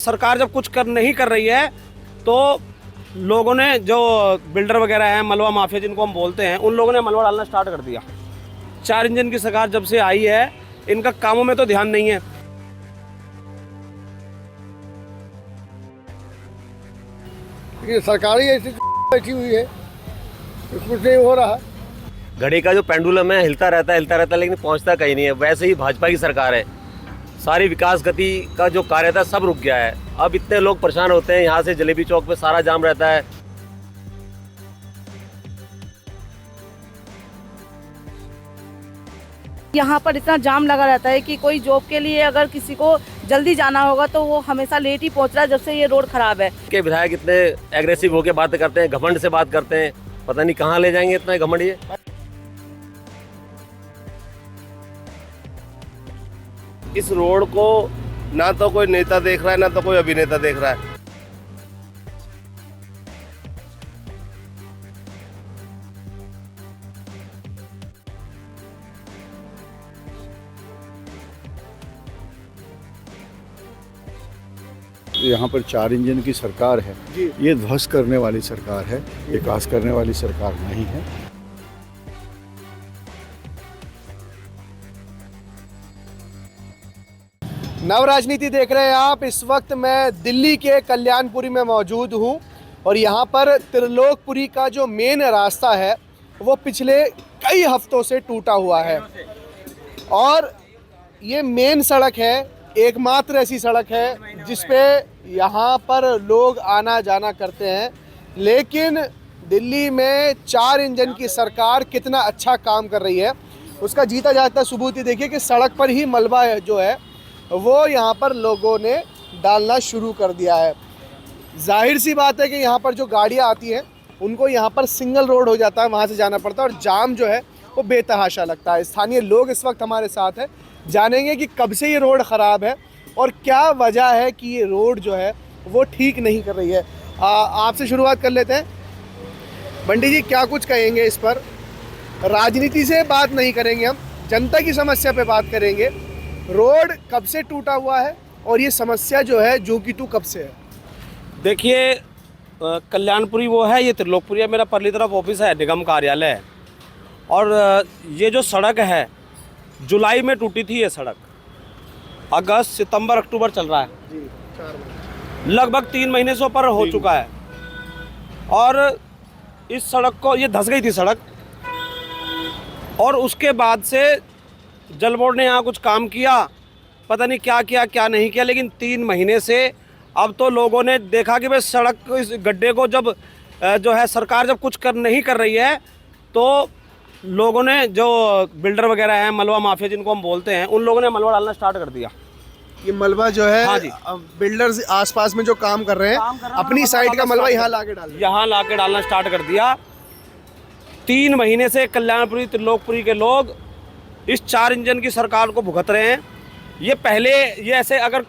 सरकार जब कुछ नहीं कर रही है तो लोगों ने, जो बिल्डर वगैरह हैं, मलबा माफिया जिनको हम बोलते हैं, उन लोगों ने मलबा डालना स्टार्ट कर दिया। 4 इंजन की सरकार जब से आई है, इनका कामों में तो ध्यान नहीं है। सरकारी ऐसी बैठी हुई है, कुछ नहीं हो रहा। घड़ी का जो पेंडुलम है हिलता रहता है, लेकिन पहुंचता कहीं नहीं है। वैसे ही भाजपा की सरकार है, सारी विकास गति का जो कार्य था सब रुक गया है। अब इतने लोग परेशान होते हैं, यहाँ से जलेबी चौक पे सारा जाम रहता है। यहाँ पर इतना जाम लगा रहता है कि कोई जॉब के लिए अगर किसी को जल्दी जाना होगा तो वो हमेशा लेट ही पहुँच रहा है जब से ये रोड खराब है। के विधायक इतने एग्रेसिव होकर बातें करते हैं, घमंड से बात करते हैं, पता नहीं कहाँ ले जाएंगे इतना घमंड ये। इस रोड को ना तो कोई नेता देख रहा है, ना तो कोई अभिनेता देख रहा है। यहाँ पर 4 इंजन की सरकार है, ये ध्वस्त करने वाली सरकार है, विकास करने वाली सरकार नहीं है। नव राजनीति देख रहे हैं आप। इस वक्त मैं दिल्ली के कल्याणपुरी में मौजूद हूँ और यहाँ पर त्रिलोकपुरी का जो मेन रास्ता है वो पिछले कई हफ्तों से टूटा हुआ है और ये मेन सड़क है, एकमात्र ऐसी सड़क है जिसपे यहाँ पर लोग आना जाना करते हैं। लेकिन दिल्ली में 4 इंजन की सरकार कितना अच्छा काम कर रही है उसका जीता जागता सबूत ही देखिए कि सड़क पर ही मलबा जो है वो यहाँ पर लोगों ने डालना शुरू कर दिया है। जाहिर सी बात है कि यहाँ पर जो गाड़ियाँ आती हैं उनको यहाँ पर सिंगल रोड हो जाता है, वहाँ से जाना पड़ता है और जाम जो है वो बेतहाशा लगता है। स्थानीय लोग इस वक्त हमारे साथ हैं, जानेंगे कि कब से ये रोड ख़राब है और क्या वजह है कि ये रोड जो है वो ठीक नहीं कर रही है। आपसे शुरुआत कर लेते हैं। बंटी जी, क्या कुछ कहेंगे इस पर? राजनीति से बात नहीं करेंगे, हम जनता की समस्या पे बात करेंगे। रोड कब से टूटा हुआ है और ये समस्या जो है जो कि तू कब से है? देखिए, कल्याणपुरी वो है, ये त्रिलोकपुरी मेरा परली तरफ ऑफिस है, निगम कार्यालय है। और ये जो सड़क है जुलाई में टूटी थी, ये सड़क अगस्त सितंबर अक्टूबर चल रहा है जी, 4 महीने, लगभग 3 महीने से ऊपर हो चुका है। और इस सड़क को, ये धंस गई थी सड़क और उसके बाद से जल बोर्ड ने यहाँ कुछ काम किया, पता नहीं क्या किया क्या नहीं किया, लेकिन 3 महीने से अब तो लोगों ने देखा कि भाई सड़क को, इस गड्ढे को जब जो है सरकार जब कुछ नहीं कर रही है तो लोगों ने, जो बिल्डर वगैरह हैं, मलबा माफिया जिनको हम बोलते हैं, उन लोगों ने मलबा डालना स्टार्ट कर दिया। ये मलबा जो है, हाँ जी, बिल्डर्स आसपास में जो काम कर रहे हैं अपनी साइड का मलबा यहाँ लाके डालना स्टार्ट कर दिया। 3 महीने से कल्याणपुरी त्रिलोकपुरी के लोग इस 4 इंजन की सरकार को भुगत रहे हैं। ये पहले ये ऐसे अगर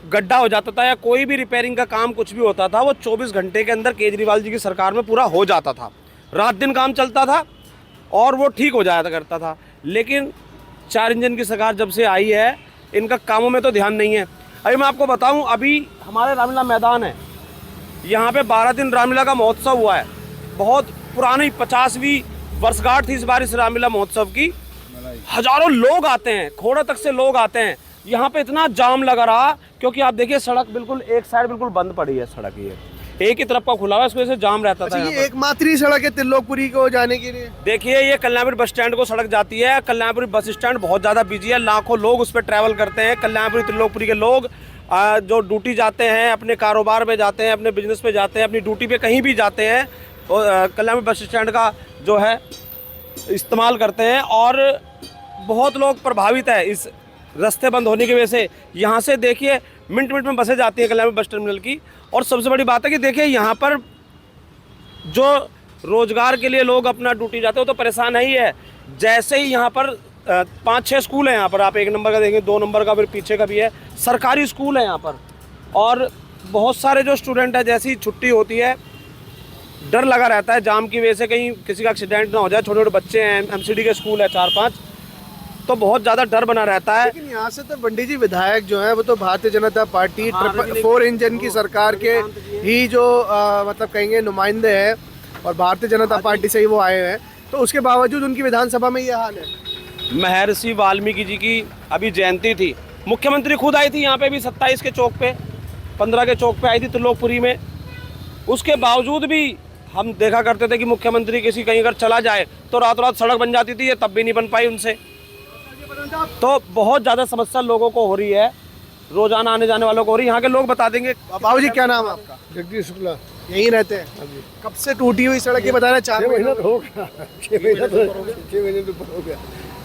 गड्ढा हो जाता था या कोई भी रिपेयरिंग का काम कुछ भी होता था, वो 24 घंटे के अंदर केजरीवाल जी की सरकार में पूरा हो जाता था। रात दिन काम चलता था और वो ठीक हो जाया करता था। लेकिन 4 इंजन की सरकार जब से आई है, इनका कामों में तो ध्यान नहीं है। अभी मैं आपको बताऊं, अभी हमारे रामलीला मैदान है, यहाँ पे 12 दिन रामलीला का महोत्सव हुआ है। बहुत पुरानी 50वीं वर्षगांठ थी इस बार इस रामलीला महोत्सव की। हजारों लोग आते हैं, खोड़ा तक से लोग आते हैं। यहाँ पे इतना जाम लगा रहा क्योंकि आप देखिए सड़क बिल्कुल एक साइड बिल्कुल बंद पड़ी है। सड़क ये एक ही तरफ का खुला हुआ है, इस वजह से जाम रहता था। ये एकमात्र ही सड़क है त्रिलोकपुरी को जाने के लिए? देखिए, ये कल्याणपुरी बस स्टैंड को सड़क जाती है। कल्याणपुरी बस स्टैंड बहुत ज़्यादा बिजी है, लाखों लोग उस पर ट्रैवल करते हैं। कल्याणपुरी त्रिलोकपुरी के लोग जो ड्यूटी जाते हैं, अपने कारोबार में जाते हैं, अपने बिजनेस पे जाते हैं, अपनी ड्यूटी पे कहीं भी जाते हैं, कल्याणपुरी बस स्टैंड का जो है इस्तेमाल करते हैं। और बहुत लोग प्रभावित है इस रास्ते बंद होने की वजह से। यहाँ से देखिए मिनट में बसें जाती हैं कल्याणपुर बस टर्मिनल की। और सबसे बड़ी बात है कि देखिए यहाँ पर जो रोजगार के लिए लोग अपना ड्यूटी जाते हो तो परेशान है ही है। जैसे ही यहाँ पर 5-6 स्कूल हैं, यहाँ पर आप 1 नंबर का देखेंगे, 2 नंबर का, फिर पीछे का भी है, सरकारी स्कूल है यहाँ पर। और बहुत सारे जो स्टूडेंट हैं, जैसी छुट्टी होती है डर लगा रहता है जाम की वजह से कहीं किसी का एक्सीडेंट ना हो जाए। छोटे छोटे बच्चे हैं, MCD के स्कूल है 4-5, तो बहुत ज़्यादा डर बना रहता है। लेकिन यहाँ से तो बंडी जी विधायक जो है वो तो भारतीय जनता पार्टी 4 इंजन की सरकार के ही जो मतलब कहेंगे नुमाइंदे हैं और भारतीय जनता पार्टी से ही वो आए हैं, तो उसके बावजूद उनकी विधानसभा में ये हाल है। महर्षि वाल्मीकि जी की अभी जयंती थी, मुख्यमंत्री खुद आई थी यहाँ पे भी 27 के चौक पे, 15 के चौक पे आई थी त्रिलोकपुरी में। उसके बावजूद भी हम देखा करते थे कि मुख्यमंत्री किसी कहीं अगर चला जाए तो रात रात सड़क बन जाती थी, ये तब भी नहीं बन पाई उनसे। तो बहुत ज़्यादा समस्या लोगों को हो रही है, रोजाना आने जाने वालों को हो रही है। यहाँ के लोग बता देंगे। बाबू जी क्या नाम है आपका? जगदीश शुक्ला। यहीं रहते हैं? कब से टूटी हुई सड़क ये बता रहे? 4 महीने हो गया, 6 महीने तो 6 महीने से ऊपर हो गया,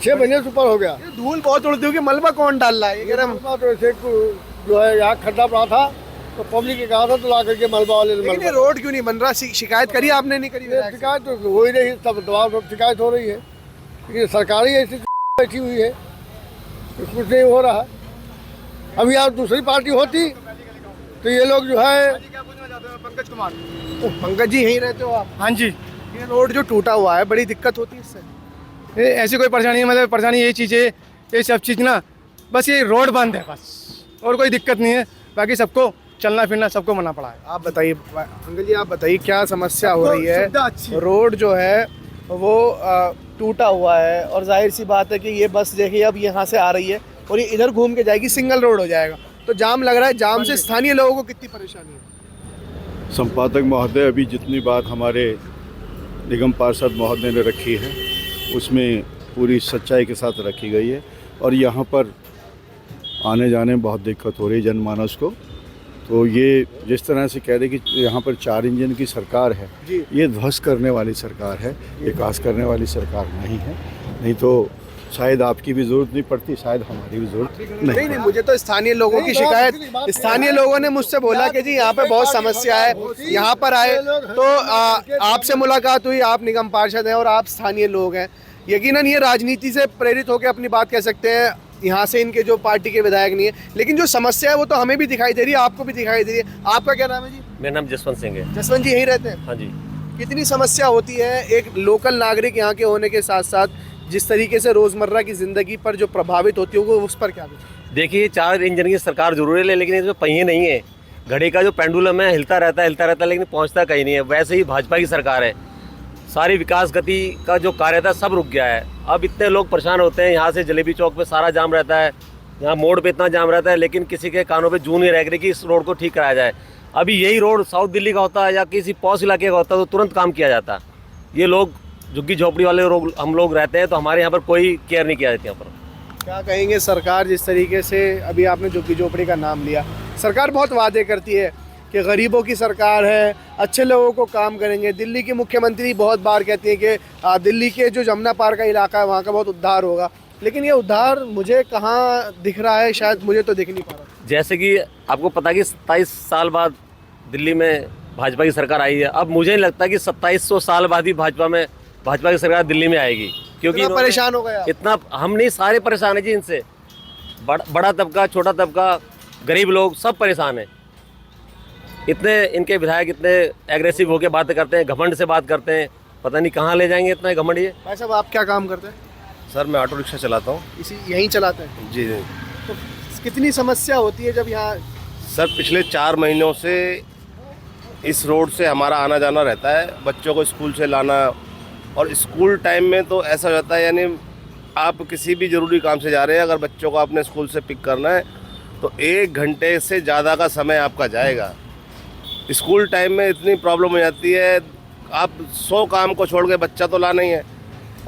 6 महीने से ऊपर हो गया। धूल बहुत उड़ती होगी, मलबा कौन डाल रहा है? ये कह रहे हैं तो ऐसे जो है यहाँ खड्डा पड़ा था तो पब्लिक ने कहा था तो ला करके मलबा वाले ने लेकिन ये रोड क्यों नहीं बन रहा? शिकायत करी आपने? नहीं करी? शिकायत तो हो ही रही, सब दबाव शिकायत हो रही है, लेकिन सरकारी ऐसी बैठी हुई है, कुछ नहीं हो रहा है। अभी आप दूसरी पार्टी होती तो ये लोग जो है। पंकज कुमार। पंकज जी यहीं रहते हो आप? हाँ जी। ये रोड जो टूटा हुआ है, बड़ी दिक्कत होती है इससे? ऐसी कोई परेशानी है, मतलब परेशानी यही चीज़ है, ये सब चीज़ ना बस ये रोड बंद है बस, और कोई दिक्कत नहीं है। बाकी सबको चलना फिरना सबको मना पड़ा है। आप बताइए अंकल जी, आप बताइए क्या समस्या हो रही है? सुविधा अच्छी है। रोड जो है वो टूटा हुआ है और जाहिर सी बात है कि ये बस देखिए अब यहाँ से आ रही है और ये इधर घूम के जाएगी, सिंगल रोड हो जाएगा, तो जाम लग रहा है। जाम से स्थानीय लोगों को कितनी परेशानी है? संपादक महोदय, अभी जितनी बात हमारे निगम पार्षद महोदय ने रखी है उसमें पूरी सच्चाई के साथ रखी गई है, और यहाँ पर आने जाने में बहुत दिक्कत हो रही है जनमानस को। तो ये जिस तरह से कह रहे कि यहाँ पर 4 इंजन की सरकार है, ये ध्वस्त करने वाली सरकार है, विकास करने वाली सरकार नहीं है। नहीं तो शायद आपकी भी ज़रूरत नहीं पड़ती, शायद हमारी भी ज़रूरत नहीं, मुझे तो स्थानीय लोगों की शिकायत, स्थानीय लोगों ने मुझसे बोला कि जी यहाँ पे बहुत समस्या है, यहाँ पर आए तो आपसे मुलाकात हुई, आप निगम पार्षद हैं और आप स्थानीय लोग हैं, यकीनन ये राजनीति से प्रेरित होकर अपनी बात कह सकते हैं, यहाँ से इनके जो पार्टी के विधायक नहीं है, लेकिन जो समस्या है वो तो हमें भी दिखाई दे रही है, आपको भी दिखाई दे रही है। आपका क्या नाम है जी? मेरा नाम जसवंत सिंह है। जसवंत जी यहीं रहते हैं? हाँ जी। कितनी समस्या होती है एक लोकल नागरिक यहाँ के होने के साथ साथ, जिस तरीके से रोज़मर्रा की ज़िंदगी पर जो प्रभावित होती है वो उस पर क्या? देखिए 4 इंजन की सरकार जरूर है, लेकिन इसमें पहिए नहीं है। घड़ी का जो पेंडुलम है हिलता रहता है, लेकिन पहुंचता कहीं नहीं है। वैसे ही भाजपा की सरकार है, सारी विकास गति का जो कार्य था सब रुक गया है। अब इतने लोग परेशान होते हैं, यहाँ से जलेबी चौक पे सारा जाम रहता है, यहाँ मोड़ पे इतना जाम रहता है, लेकिन किसी के कानों पे जूं नहीं रह रही कि इस रोड को ठीक कराया जाए। अभी यही रोड साउथ दिल्ली का होता है या किसी पॉश इलाके का होता है तो तुरंत काम किया जाता। ये लोग झुग्गी झोपड़ी वाले हम लोग रहते हैं, तो हमारे यहाँ पर कोई केयर नहीं किया जाती। यहाँ पर क्या कहेंगे सरकार जिस तरीके से, अभी आपने झुग्गी झोपड़ी का नाम लिया, सरकार बहुत वादे करती है कि गरीबों की सरकार है, अच्छे लोगों को काम करेंगे। दिल्ली की मुख्यमंत्री बहुत बार कहती है कि दिल्ली के जो जमुना पार का इलाका है वहाँ का बहुत उद्धार होगा, लेकिन ये उद्धार मुझे कहाँ दिख रहा है? शायद मुझे तो दिख नहीं पा रहा। जैसे कि आपको पता है कि 27 साल बाद दिल्ली में भाजपा की सरकार आई है। अब मुझे नहीं लगता कि 2700 साल बाद ही भाजपा की सरकार दिल्ली में आएगी, क्योंकि परेशान हो गया इतना। हम नहीं, सारे परेशान है जी इनसे, बड़ा तबका, छोटा तबका, गरीब लोग सब परेशान है। इतने इनके विधायक इतने एग्रेसिव होकर बातें करते हैं, घमंड से बात करते हैं, पता नहीं कहाँ ले जाएंगे इतना घमंड ये। भाई साहब आप क्या काम करते हैं? सर मैं ऑटो रिक्शा चलाता हूँ। इसी यहीं चलाते हैं? जी जी। तो कितनी समस्या होती है जब यहाँ? सर पिछले 4 महीनों से इस रोड से हमारा आना जाना रहता है, बच्चों को स्कूल से लाना, और स्कूल टाइम में तो ऐसा हो जाता है, यानी आप किसी भी ज़रूरी काम से जा रहे हैं, अगर बच्चों को अपने स्कूल से पिक करना है तो 1 घंटे से ज़्यादा का समय आपका जाएगा। स्कूल टाइम में इतनी प्रॉब्लम हो जाती है, आप 100 काम को छोड़ के बच्चा तो लाना ही है,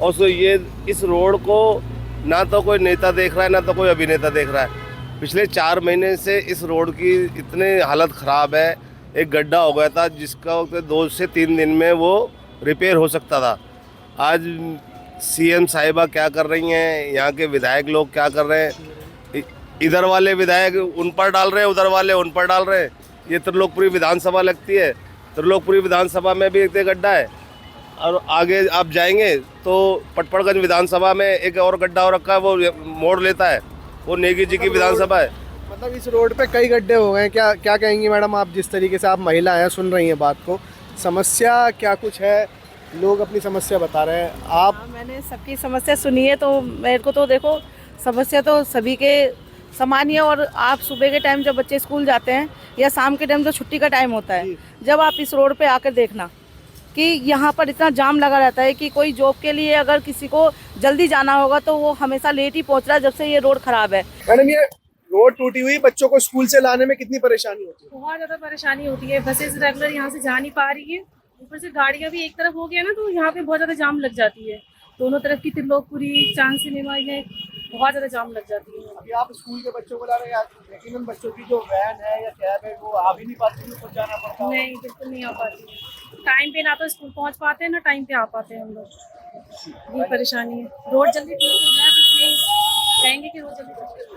और सो ये इस रोड को ना तो कोई नेता देख रहा है ना तो कोई अभिनेता देख रहा है। पिछले 4 महीने से इस रोड की इतनी हालत ख़राब है, एक गड्ढा हो गया था जिसका 2 से 3 दिन में वो रिपेयर हो सकता था। आज सीएम साहिबा क्या कर रही हैं, यहाँ के विधायक लोग क्या कर रहे हैं, इधर वाले विधायक उन पर डाल रहे हैं, उधर वाले उन पर डाल रहे हैं। ये त्रिलोकपुरी विधानसभा लगती है, त्रिलोकपुरी विधानसभा में भी एक गड्ढा है, और आगे आप जाएंगे तो पटपड़गंज विधानसभा में एक और गड्ढा हो रखा है, वो मोड़ लेता है, वो नेगी जी की विधानसभा है। मतलब इस रोड पे कई गड्ढे हो गए हैं। क्या कहेंगी मैडम आप, जिस तरीके से आप महिला हैं, सुन रही हैं बात को, समस्या क्या कुछ है? लोग अपनी समस्या बता रहे हैं, आप हाँ, मैंने सबकी समस्या सुनी है, तो मेरे को तो देखो समस्या तो सभी के समान ही है। और आप सुबह के टाइम जब बच्चे स्कूल जाते हैं या शाम के टाइम जो छुट्टी का टाइम होता है, जब आप इस रोड पे आकर देखना कि यहाँ पर इतना जाम लगा रहता है कि कोई जॉब के लिए अगर किसी को जल्दी जाना होगा तो वो हमेशा लेट ही पहुँच रहा है, जब से ये रोड खराब है। मैडम ये रोड टूटी हुई, बच्चों को स्कूल से लाने में कितनी परेशानी होती है? बहुत ज़्यादा परेशानी होती है, बसेस रेगुलर यहाँ से जा नहीं पा रही है, ऊपर से गाड़ियाँ भी एक तरफ हो गया ना, तो यहाँ पे बहुत ज़्यादा जाम लग जाती है। दोनों तरफ की त्रिलोकपुरी, चांद सिनेमा में बहुत ज़्यादा जाम लग जाती है। अभी आप स्कूल के बच्चों को ला रहे हैं, लेकिन बच्चों की जो वैन है या कैब है वो आ भी नहीं पाती, ऊपर जाना पड़ता है। नहीं, बिल्कुल नहीं आ पाती है। टाइम पे ना तो स्कूल पहुँच पाते हैं, ना टाइम पे आ पाते हैं हम लोग। ये परेशानी है। रोड जल्दी ठीक हो जाए, बस यही कहेंगे कि रोड जल्दी ठीक हो जाए।